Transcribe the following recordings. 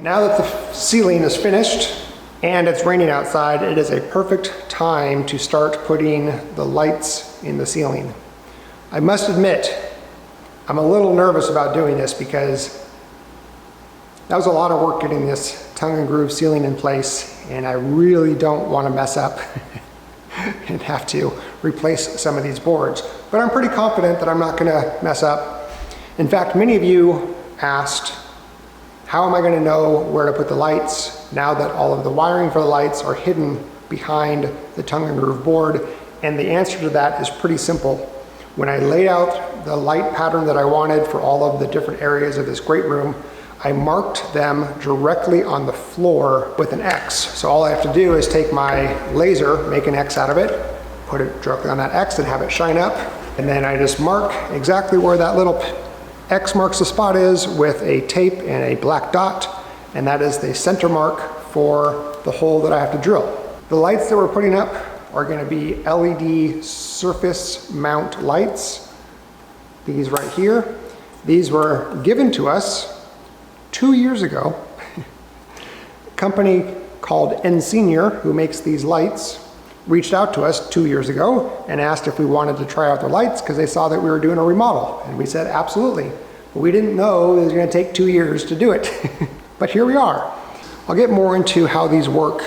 Now that the ceiling is finished and it's raining outside, it is a perfect time to start putting the lights in the ceiling. I must admit, I'm a little nervous about doing this because that was a lot of work getting this tongue and groove ceiling in place, and I really don't want to mess up and have to replace some of these boards. But I'm pretty confident that I'm not going to mess up. In fact, many of you asked, how am I going to know where to put the lights now that all of the wiring for the lights are hidden behind the tongue and groove board? And the answer to that is pretty simple. When I laid out the light pattern that I wanted for all of the different areas of this great room, I marked them directly on the floor with an X. So all I have to do is take my laser, make an X out of it, put it directly on that X and have it shine up. And then I just mark exactly where that little X marks the spot is with a tape and a black dot, and that is the center mark for the hole that I have to drill. The lights that we're putting up are going to be LED surface mount lights. These right here. These were given to us 2 years ago. A company called Ensenior, who makes these lights, reached out to us 2 years ago and asked if we wanted to try out their lights because they saw that we were doing a remodel. And we said, absolutely. But we didn't know it was going to take 2 years to do it. But here we are. I'll get more into how these work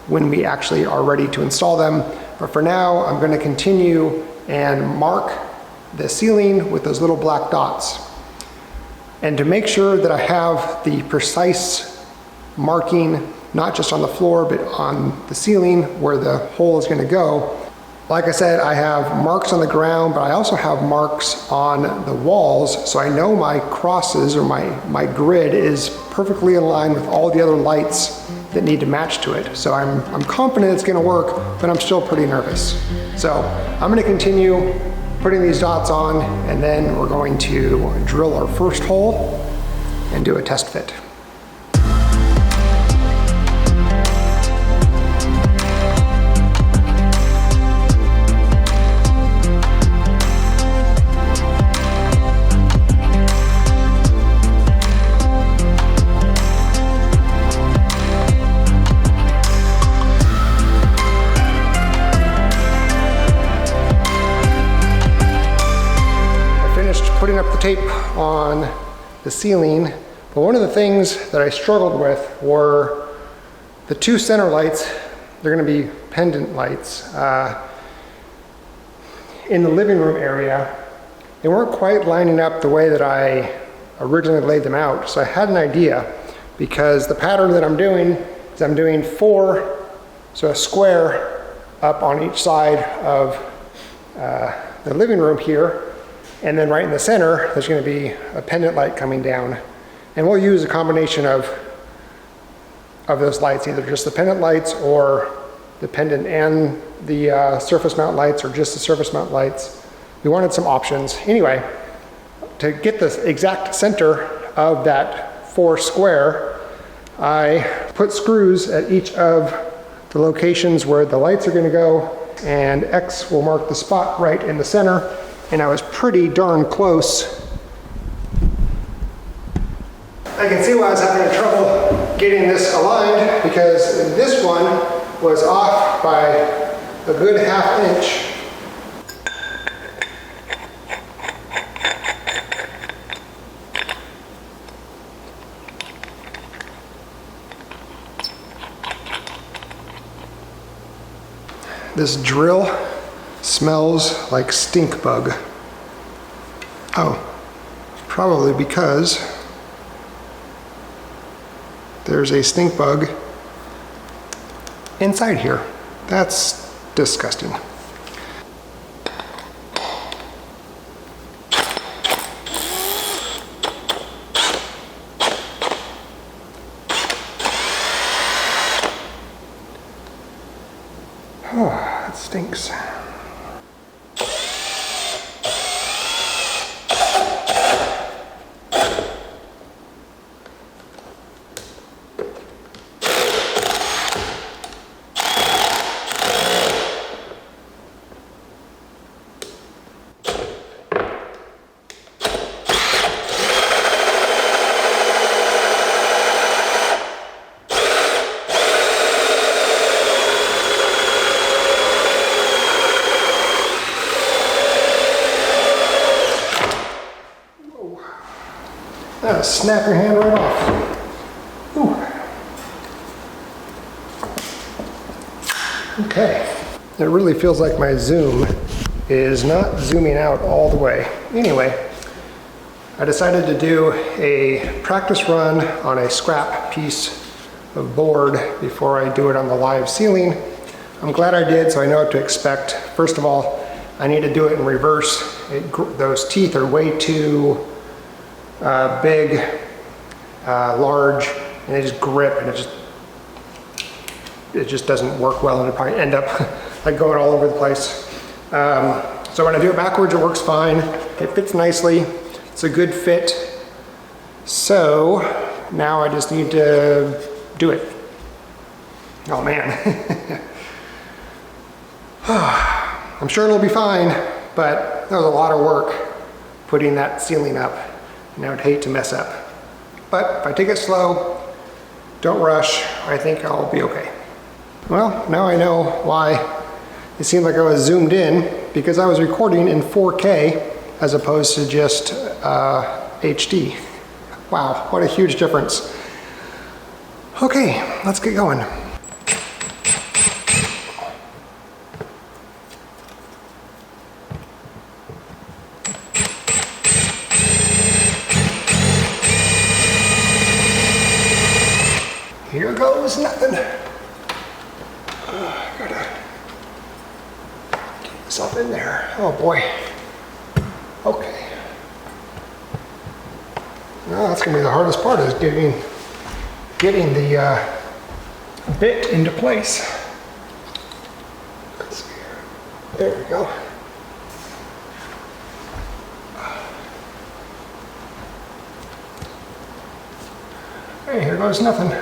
when we actually are ready to install them. But for now, I'm going to continue and mark the ceiling with those little black dots. And to make sure that I have the precise marking, not just on the floor, but on the ceiling where the hole is going to go. Like I said, I have marks on the ground, but I also have marks on the walls, so I know my crosses or my grid is perfectly aligned with all the other lights that need to match to it. So I'm confident it's going to work, but I'm still pretty nervous. So I'm going to continue putting these dots on, and then we're going to drill our first hole and do a test fit. Putting up the tape on the ceiling, but one of the things that I struggled with were the two center lights. They're going to be pendant lights in the living room area. They weren't quite lining up the way that I originally laid them out, so I had an idea, because the pattern that I'm doing is I'm doing 4, so a square up on each side of the living room here. And then right in the center, there's going to be a pendant light coming down. And we'll use a combination of those lights, either just the pendant lights or the pendant and the surface mount lights, or just the surface mount lights. We wanted some options. Anyway, to get the exact center of that 4 square, I put screws at each of the locations where the lights are going to go, and X will mark the spot right in the center. And I was pretty darn close. I can see why I was having trouble getting this aligned, because this one was off by a good ½ inch. This drill smells like stink bug. Oh, probably because there's a stink bug inside here. That's disgusting. Oh, that stinks. gonna snap your hand right off. Ooh. Okay. It really feels like my zoom is not zooming out all the way. Anyway, I decided to do a practice run on a scrap piece of board before I do it on the live ceiling. I'm glad I did, so I know what to expect. First of all, I need to do it in reverse. Those teeth are way too big, large, and they just grip, and it just doesn't work well, and it probably end up like going all over the place. So when I do it backwards, it works fine. It fits nicely. It's a good fit. So now I just need to do it. Oh man. I'm sure it'll be fine, but that was a lot of work putting that ceiling up, and I would hate to mess up. But if I take it slow, don't rush, I think I'll be okay. Well, now I know why it seemed like I was zoomed in, because I was recording in 4K as opposed to just HD. Wow, what a huge difference. Okay, let's get going. Here goes nothing. Gotta get myself in there. Oh boy. Okay. Now that's gonna be the hardest part, is getting the bit into place. Let's see here. There we go. Hey, here goes nothing.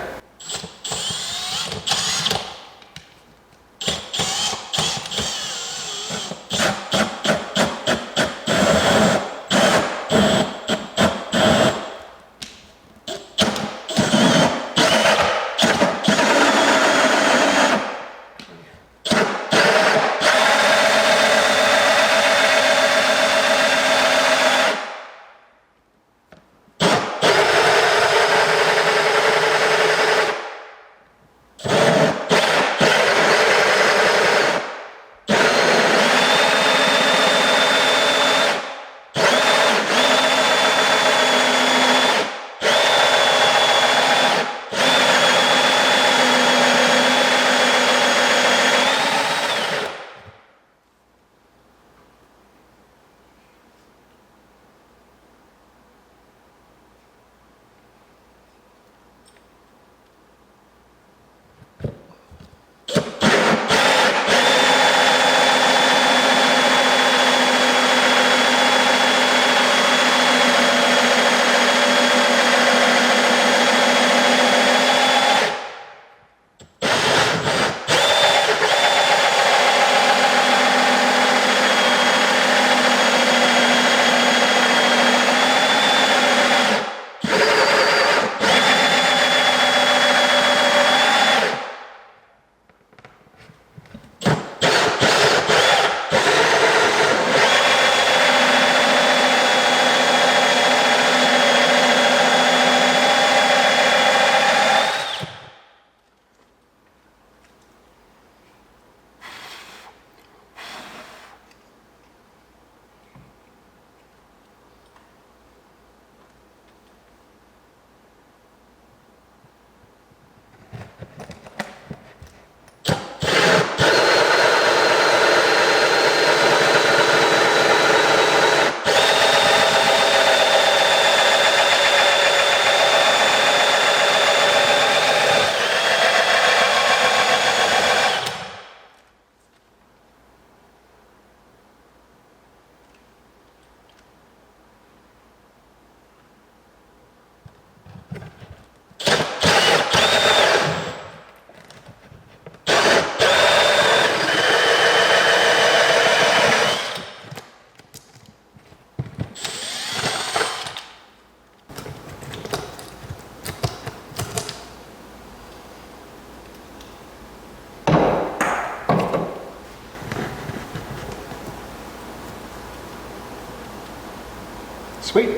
Sweet.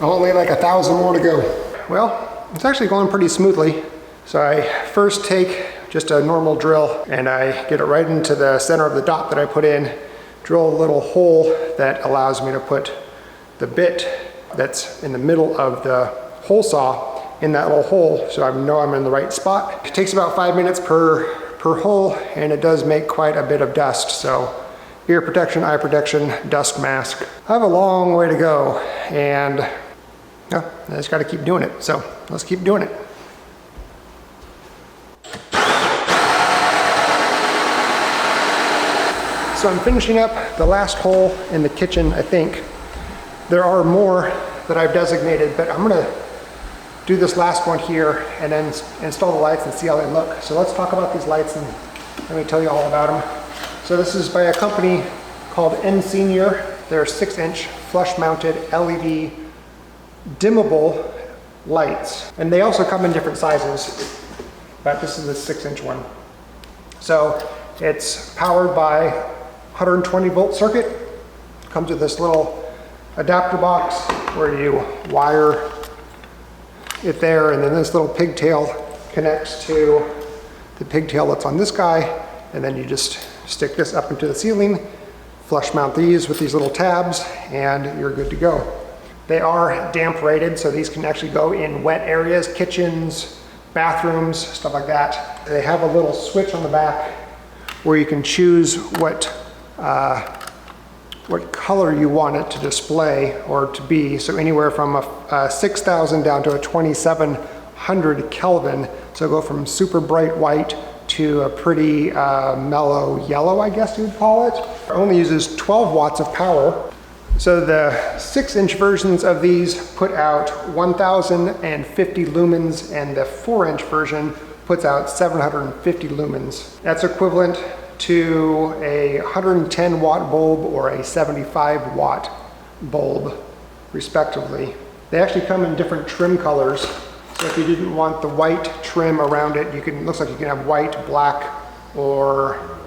Only like 1,000 more to go. Well, it's actually going pretty smoothly. So I first take just a normal drill and I get it right into the center of the dot that I put in, drill a little hole that allows me to put the bit that's in the middle of the hole saw in that little hole, so I know I'm in the right spot. It takes about 5 minutes per hole, and it does make quite a bit of dust. So ear protection, eye protection, dust mask. I have a long way to go, and I just got to keep doing it. So let's keep doing it. So I'm finishing up the last hole in the kitchen, I think. There are more that I've designated, but I'm gonna do this last one here and then install the lights and see how they look. So let's talk about these lights and let me tell you all about them. So this is by a company called Senior. They're 6-inch flush mounted LED dimmable lights. And they also come in different sizes, but this is the 6-inch one. So it's powered by 120 volt circuit. Comes with this little adapter box where you wire it there, and then this little pigtail connects to the pigtail that's on this guy, and then you just stick this up into the ceiling, flush mount these with these little tabs, and you're good to go. They are damp rated, so these can actually go in wet areas, kitchens, bathrooms, stuff like that. They have a little switch on the back where you can choose what color you want it to display or to be. So anywhere from a 6,000 down to a 2,700 Kelvin. So go from super bright white to a pretty mellow yellow, I guess you would call it. It only uses 12 watts of power. So the 6-inch versions of these put out 1,050 lumens, and the 4-inch version puts out 750 lumens. That's equivalent to a 110 watt bulb or a 75 watt bulb, respectively. They actually come in different trim colors. So if you didn't want the white trim around it, looks like you can have white, black, or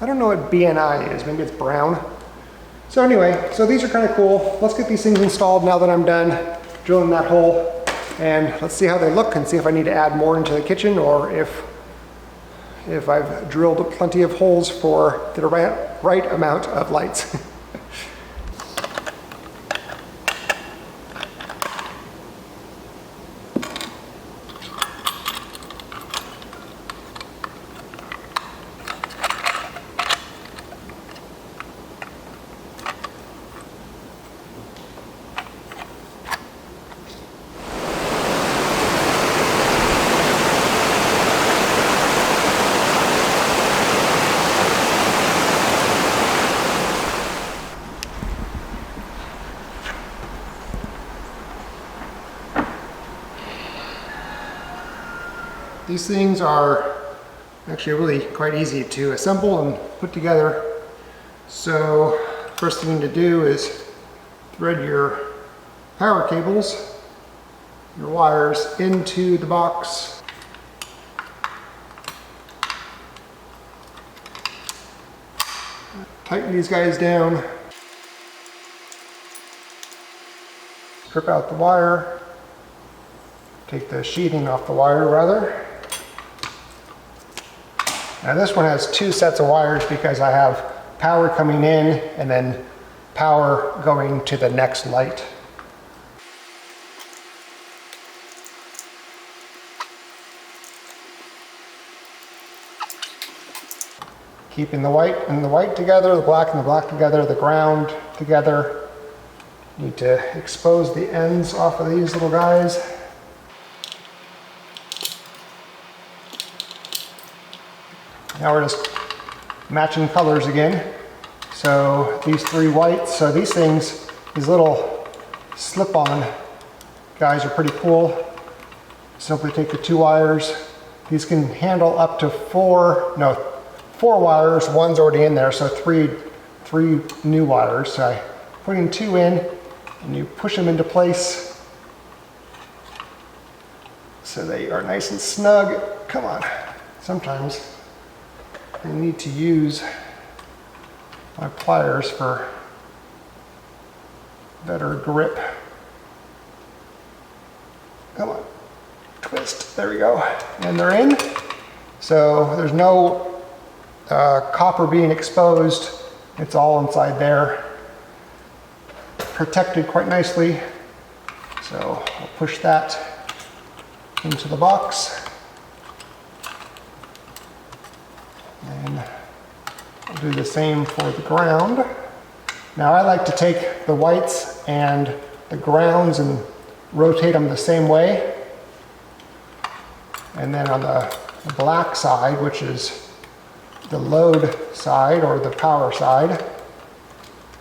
I don't know what BNI is, maybe it's brown. So anyway, so these are kind of cool. Let's get these things installed now that I'm done drilling that hole, and let's see how they look and see if I need to add more into the kitchen or if I've drilled plenty of holes for the right amount of lights. These things are actually really quite easy to assemble and put together. So first thing to do is thread your power cables, your wires into the box. Tighten these guys down. Strip out the wire. Take the sheathing off the wire rather. Now this one has 2 sets of wires because I have power coming in and then power going to the next light. Keeping the white and the white together, the black and the black together, the ground together. Need to expose the ends off of these little guys. Now we're just matching colors again. So these 3 whites, so these things, these little slip-on guys are pretty cool. Simply take the 2 wires. These can handle up to 4 wires. One's already in there, so three new wires. So I put in 2 in, and you push them into place so they are nice and snug. Come on. Sometimes I need to use my pliers for better grip. twist. There we go. And they're in. So there's no copper being exposed. It's all inside there. Protected quite nicely. So I'll push that into the box. And I'll do the same for the ground. Now I like to take the whites and the grounds and rotate them the same way. And then on the black side, which is the load side or the power side,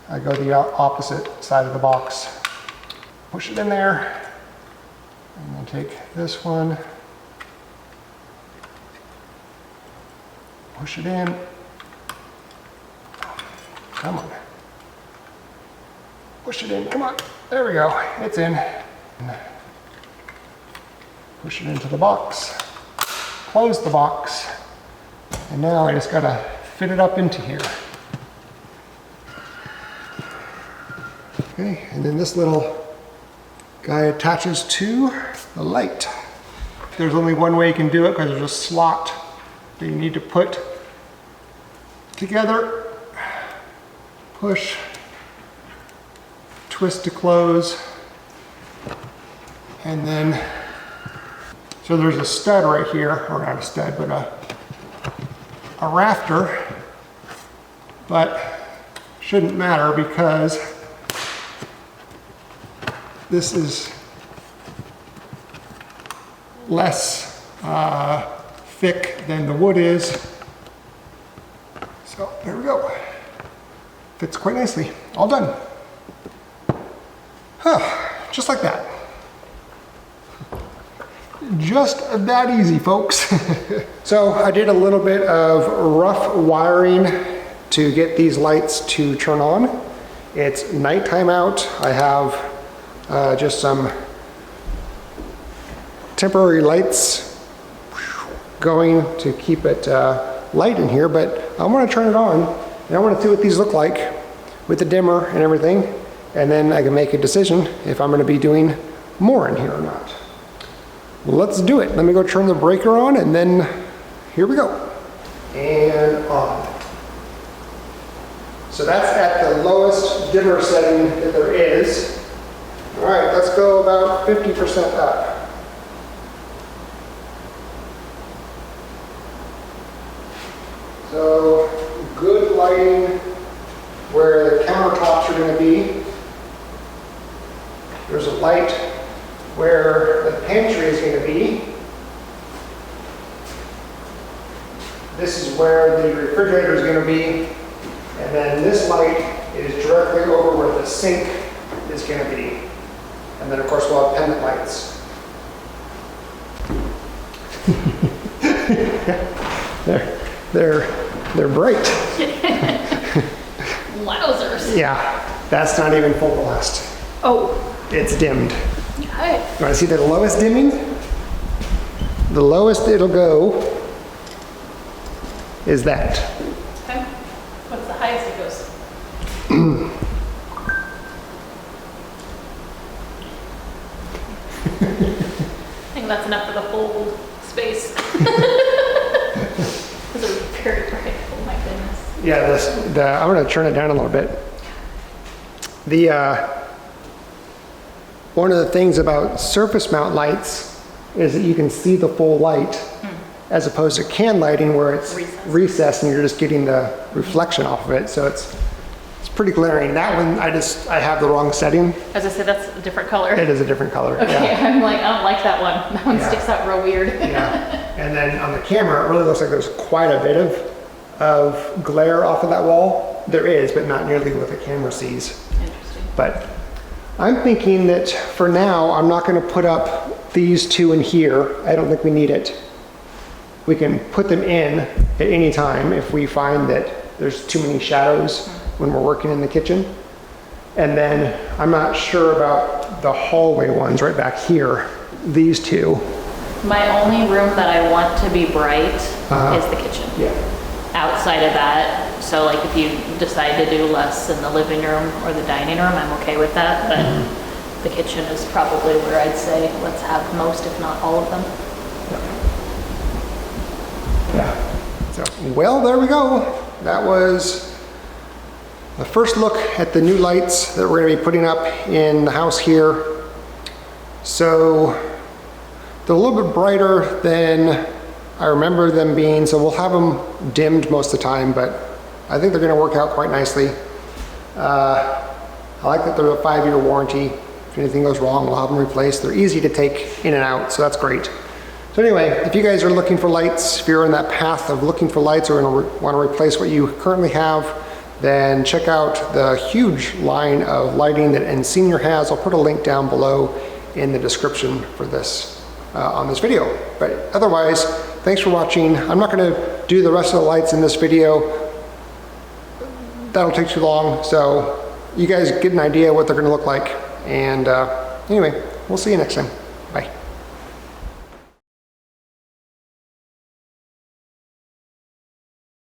I go the opposite side of the box. Push it in there, and then take this one, push it in. Come on. Push it in, come on. There we go, it's in. Push it into the box, close the box, and now I just gotta fit it up into here. Okay, and then this little guy attaches to the light. There's only one way you can do it because there's a slot that you need to put together. Push, twist to close, and then, so there's a stud right here, or not a stud, but a rafter, but shouldn't matter because this is less thick than the wood is. So there we go. Fits quite nicely. All done. Just like that. Just that easy, folks. So I did a little bit of rough wiring to get these lights to turn on. It's nighttime out. I have just some temporary lights going to keep it light in here, but I want to turn it on and I want to see what these look like with the dimmer and everything, and then I can make a decision if I'm going to be doing more in here or not. Let's do it. Let me go turn the breaker on, and then here we go. And on. So that's at the lowest dimmer setting that there is. All right, let's go about 50% up. So good lighting where the countertops are going to be. There's a light where the pantry is going to be. This is where the refrigerator is going to be. And then this light is directly over where the sink is going to be. And then of course we'll have pendant lights. They're bright. Wowzers. Yeah, that's not even full blast. Oh. It's dimmed. Okay. You want to see the lowest dimming? The lowest it'll go is that. Okay. What's the highest it goes? I think that's enough for the whole space. Those are very bright. Oh my goodness. Yeah, I'm going to turn it down a little bit. One of the things about surface mount lights is that you can see the full light as opposed to can lighting where it's recessed and you're just getting the reflection off of it. So it's pretty glaring. That one, I have the wrong setting. As I said, that's a different color. It is a different color. Okay, yeah. I'm like, I don't like that one. That one sticks out real weird. Yeah. And then on the camera, it really looks like there's quite a bit of glare off of that wall. There is, but not nearly what the camera sees. Interesting. But I'm thinking that for now, I'm not going to put up these two in here. I don't think we need it. We can put them in at any time if we find that there's too many shadows when we're working in the kitchen. And then I'm not sure about the hallway ones right back here, these two. My only room that I want to be bright is the kitchen. Yeah. Outside of that, so like if you decide to do less in the living room or the dining room, I'm okay with that, but the kitchen is probably where I'd say let's have most, if not all of them. Yeah. So, well, there we go. That was the first look at the new lights that we're going to be putting up in the house here. So they're a little bit brighter than I remember them being, so we'll have them dimmed most of the time, but I think they're going to work out quite nicely. I like that they're a 5-year warranty. If anything goes wrong, we'll have them replaced. They're easy to take in and out, so that's great. So anyway, if you guys are looking for lights, if you're in that path of looking for lights or want to replace what you currently have, then check out the huge line of lighting that Senior has. I'll put a link down below in the description for this on this video. But otherwise, thanks for watching. I'm not going to do the rest of the lights in this video. That'll take too long, so you guys get an idea what they're going to look like. And anyway, we'll see you next time. Bye.